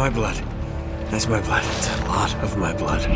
my blood. That's my blood. It's a lot of my blood.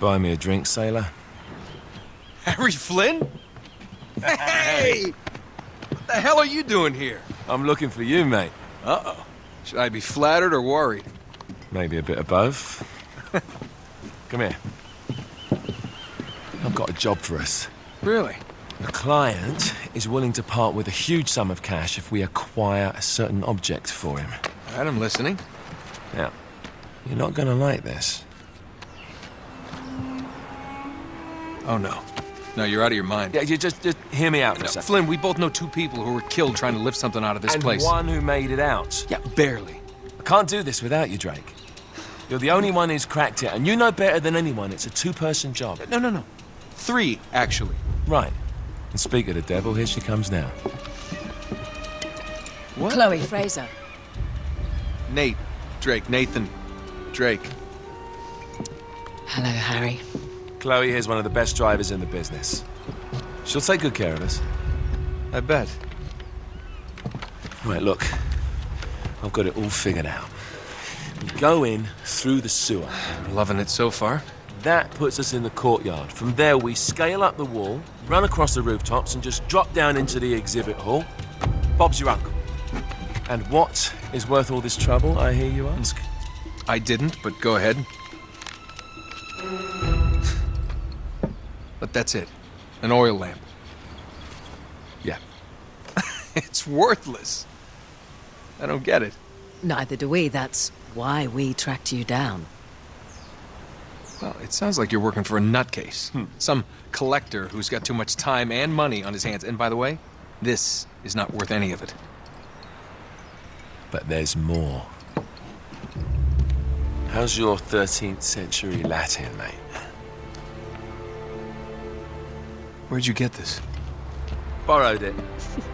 Buy me a drink, sailor? Harry Flynn? Hey! What the hell are you doing here? I'm looking for you, mate. Uh-oh. Should I be flattered or worried? Maybe a bit of both. Come here. I've got a job for us. Really? The client is willing to part with a huge sum of cash if we acquire a certain object for him. All right, I'm listening. Now, you're not gonna like this. Oh, no. No, you're out of your mind. Yeah, you just hear me out for a No, second. Flynn, we both know two people who were killed trying to lift something out of this And place. one who made it out. Yeah, barely. I can't do this without you, Drake. You're the only one who's cracked it, and you know better than anyone it's a two-person job. No. 3, actually. Right. And speak of the devil, here she comes now. What? Chloe Frazer. Nate. Drake. Nathan. Drake. Hello, Harry. Chloe here's one of the best drivers in the business. She'll take good care of us. I bet. Right, look. I've got it all figured out. We go in through the sewer. I'm loving it so far. That puts us in the courtyard. From there, we scale up the wall, run across the rooftops, and just drop down into the exhibit hall. Bob's your uncle. And what is worth all this trouble, I hear you ask? I didn't, but go ahead. But that's it. An oil lamp. Yeah. It's worthless. I don't get it. Neither do we. That's why we tracked you down. Well, it sounds like you're working for a nutcase. Some collector who's got too much time and money on his hands. And by the way, this is not worth any of it. But there's more. How's your 13th century Latin, mate? Where'd you get this? Borrowed it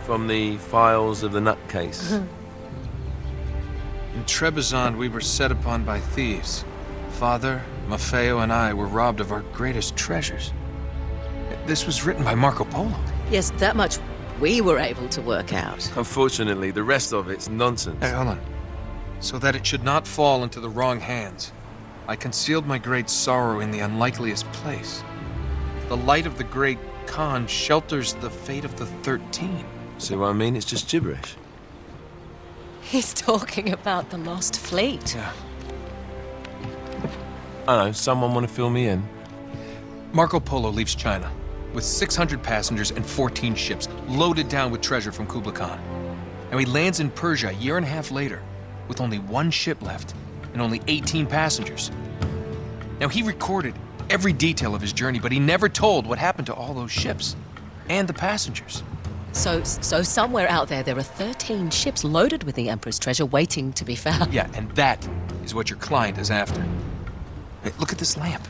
from the files of the nutcase. In Trebizond, we were set upon by thieves. Father, Maffeo, and I were robbed of our greatest treasures. This was written by Marco Polo. Yes, that much we were able to work out. Unfortunately, the rest of it's nonsense. Hey, hold on. So that it should not fall into the wrong hands, I concealed my great sorrow in the unlikeliest place. The light of the great Khan shelters the fate of the 13. See what I mean? It's just gibberish. He's talking about the lost fleet. Yeah. I know, someone want to fill me in? Marco Polo leaves China with 600 passengers and 14 ships loaded down with treasure from Kublai Khan. And he lands in Persia a year and a half later with only 1 ship left and only 18 passengers. Now, he recorded every detail of his journey, but he never told what happened to all those ships and the passengers. So somewhere out there are 13 ships loaded with the Emperor's treasure waiting to be found. Yeah, and that is what your client is after. Hey, look at this lamp.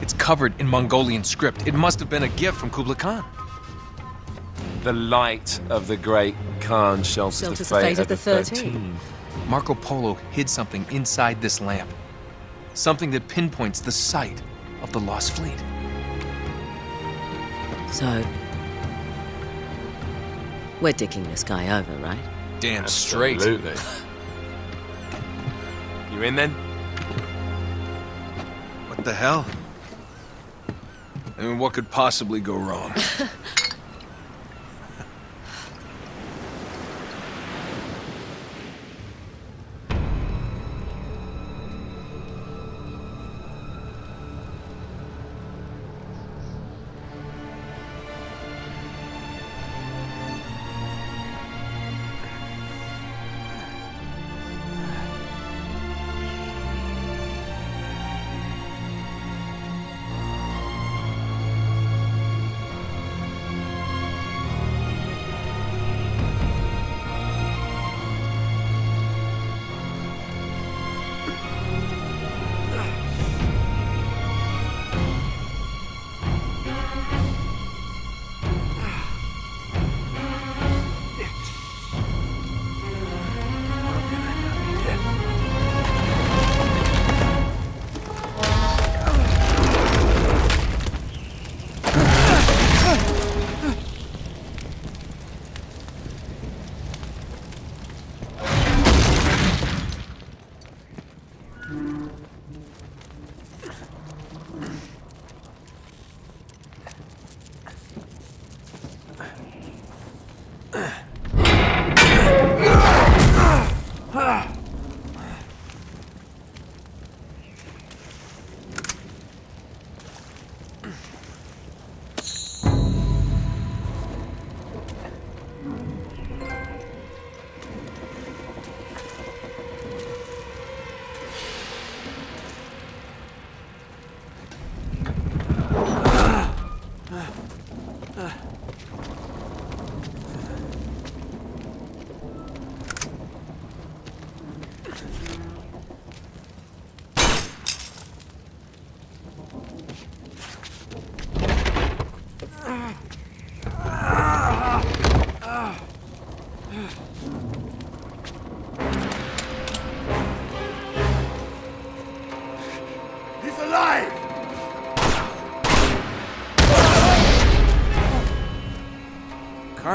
It's covered in Mongolian script. It must have been a gift from Kublai Khan. The light of the great Khan shelters the fate of the 13. Marco Polo hid something inside this lamp. Something that pinpoints the site of the lost fleet. So, we're dicking this guy over, right? Damn straight. Absolutely. You in then? What the hell? I mean, what could possibly go wrong?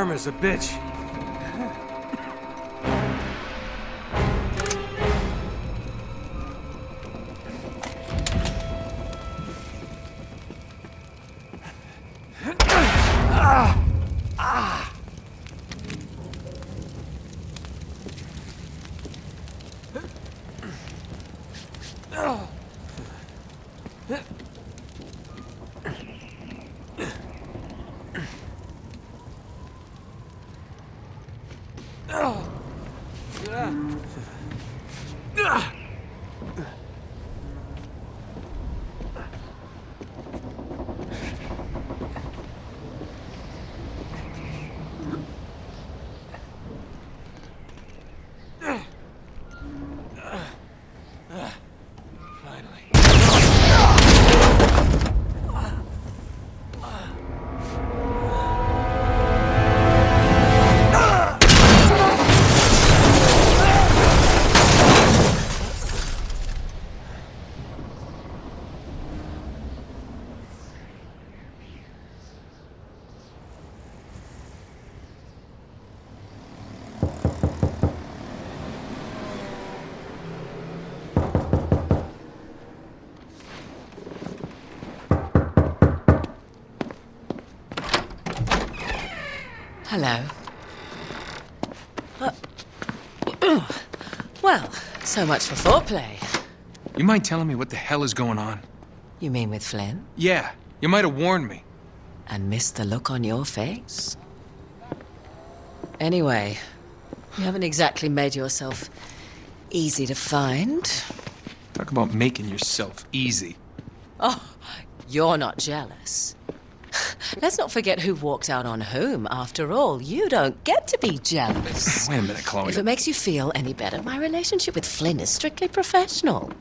Karma's a bitch. Hello. Well, so much for foreplay. You mind telling me what the hell is going on? You mean with Flynn? Yeah, you might have warned me. And missed the look on your face? Anyway, you haven't exactly made yourself easy to find. Talk about making yourself easy. Oh, you're not jealous. Let's not forget who walked out on whom. After all, you don't get to be jealous. Wait a minute, Chloe. If it makes you feel any better, my relationship with Flynn is strictly professional.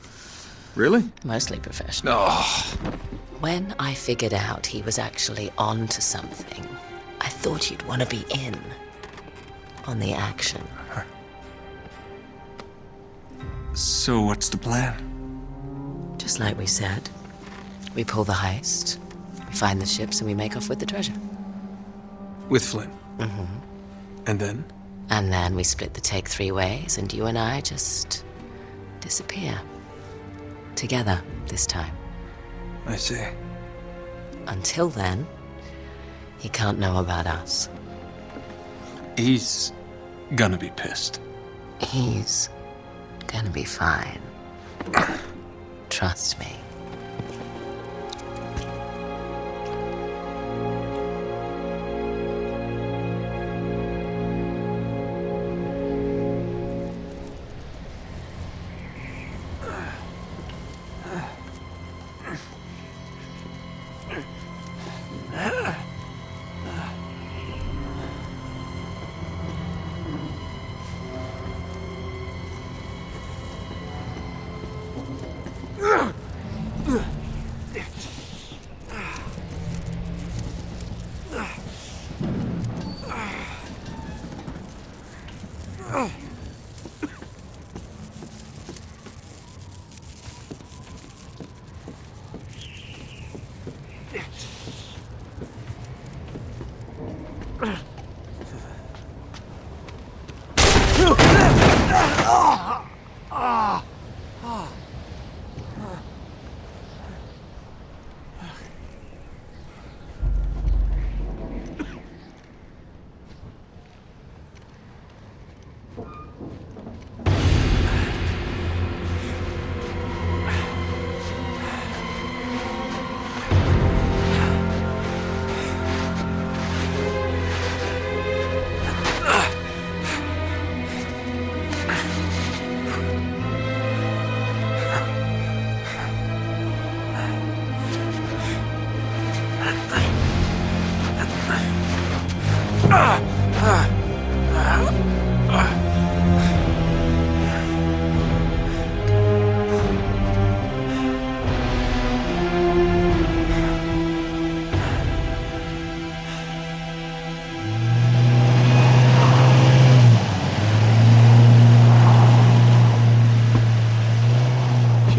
Really? Mostly professional. Oh. When I figured out he was actually on to something, I thought you'd want to be in on the action. So what's the plan? Just like we said, we pull the heist, we find the ships, and we make off with the treasure. With Flynn? Mm-hmm. And then? And then we split the take 3 ways, and you and I just disappear. Together, this time. I see. Until then, he can't know about us. He's gonna be pissed. He's gonna be fine. Trust me.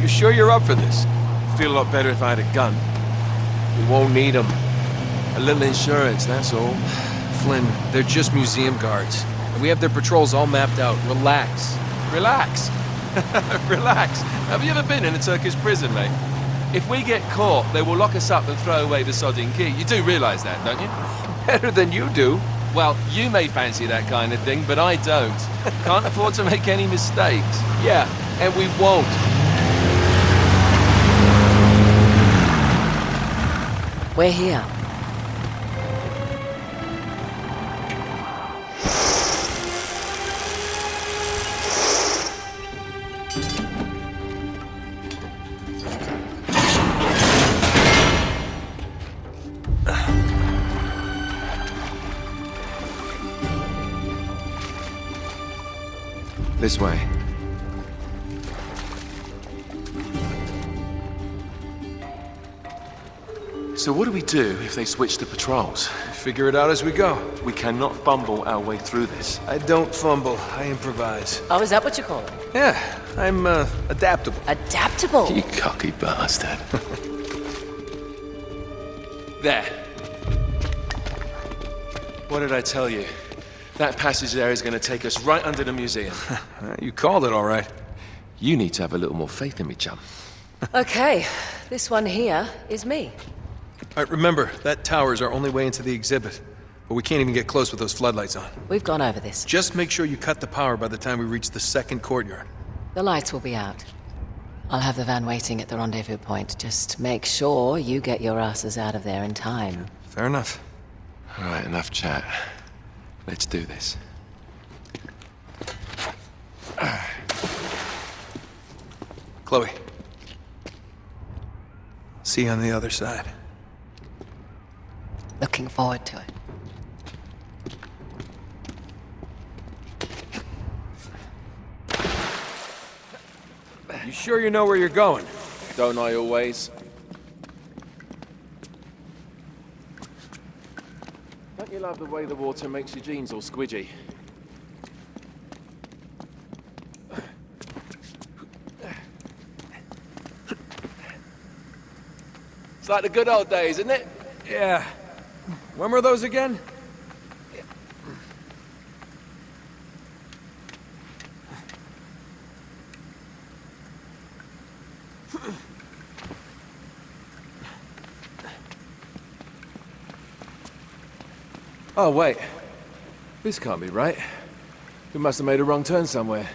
Sure you're up for this? Feel a lot better if I had a gun. We won't need them. A little insurance, that's all. Flynn, they're just museum guards. And we have their patrols all mapped out. Relax. Relax. Relax. Have you ever been in a Turkish prison, mate? If we get caught, they will lock us up and throw away the sodding key. You do realise that, don't you? Better than you do. Well, you may fancy that kind of thing, but I don't. Can't afford to make any mistakes. Yeah, and we won't. We're here. This way. So what do we do if they switch the patrols? Figure it out as we go. We cannot fumble our way through this. I don't fumble, I improvise. Oh, is that what you call it? Yeah, I'm, adaptable. Adaptable. You cocky bastard. There. What did I tell you? That passage there is going to take us right under the museum. You called it all right. You need to have a little more faith in me, chum. Okay, this one here is me. All right, remember, that tower is our only way into the exhibit. But we can't even get close with those floodlights on. We've gone over this. Just make sure you cut the power by the time we reach the second courtyard. The lights will be out. I'll have the van waiting at the rendezvous point. Just make sure you get your asses out of there in time. Fair enough. All right, enough chat. Let's do this. Chloe. See you on the other side. Looking forward to it. You sure you know where you're going? Don't I always? Don't you love the way the water makes your jeans all squidgy? It's like the good old days, isn't it? Yeah. When were those again? Oh, wait. This can't be right. We must have made a wrong turn somewhere.